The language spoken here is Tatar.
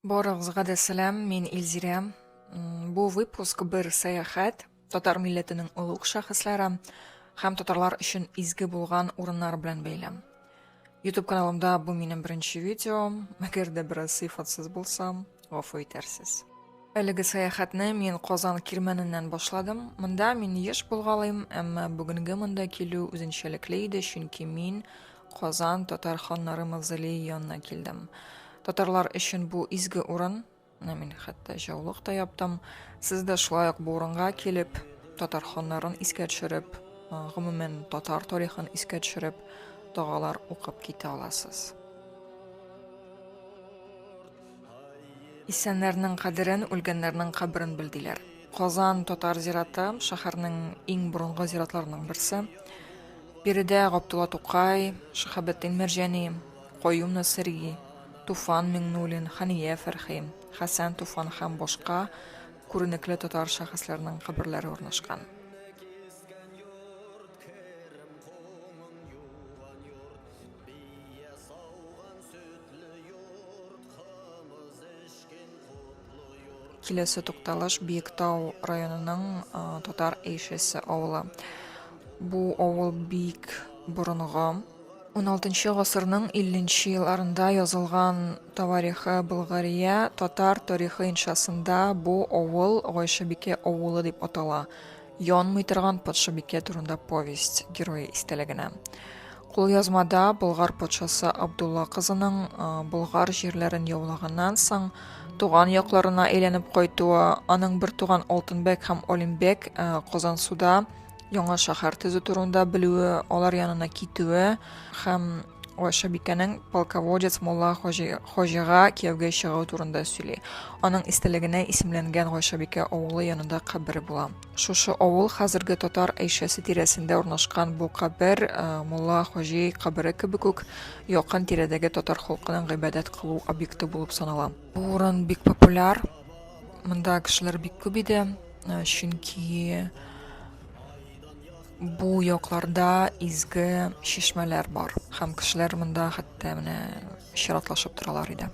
Барыгызга да сәлам, мин Илзирә. Бу выпуск бер сәяхәт татар милләтенең улуг шәхесләре һәм татарлар өчен изге булган урыннар белән бәйле. YouTube каналымда бу минем беренче видео, әгәр дә бераз сыйфатсыз булсам, гафу итәрсез. Әлеге сәяхәтне мин Казан Кирмәненнән башладым. Монда мин еш булгалыйм, әмма бүгенге монда килү үзенчәлекле иде, чөнки мин Казан татар ханнары мавзолее янына килдем. Татарлар өчен бу изге урын, мин хәтта җаулык та яптым. Сез дә шулай ук бу урынга килеп, татар ханнарын искә төшереп, гомумән татар тарихын искә төшереп, догалар укып китә аласыз. Исәннәрнең кадерен, үлгәннәрнең каберен белдиләр. Казан татар зираты шәһәрнең иң борынгы зиратларының берсе. Биредә Габдулла Тукай, Шаһабетдин Мәрҗани, Каюм Насыйри, Туфан Миңнуллин, Хания Фәрхи, Хәсән Туфан һәм башка күренекле татар шәхесләренең каберләре урнашкан. Киләсе тукталыш Биектау районының татар Әйшәсе авылы. Бу авыл бик борынгы. 16 гасырның 50 елларында язылган Таварихы Болгария татар тарихы иншасында бу авыл Гайшабикә авылы дип атала. Янмый торган патшабикә турында повесть герое истәлегенә. Кулъязмада Болгар патшасы Абдулла кызының Болгар җирләрен яулаганнан соң туган якларына әйләнеп кайтуы, аның бер туган Алтынбәк һәм Алимбәк Казансуда яңа шәһәр төзү турында белүе, алар янына китүе һәм Гайшабикәнең полководец Мулла Хаҗига кияүгә чыгу турында сөйли. Аның истәлегенә исемләнгән Гайшабикә авылы янында кабере була. Шушы авыл хәзерге татар Әйшәсе тирәсендә урнашкан бу кабер Мулла Хаҗи кабере кебек үк якын тирәдәге татар халкының гыйбадәт кылу объекты булып санала. Бу урын бик популяр. Монда кешеләр бик күп иде, чөнки бу якларда изге чишмәләр бар һәм кешеләр монда хәтта менә чиратлашып торалар иде.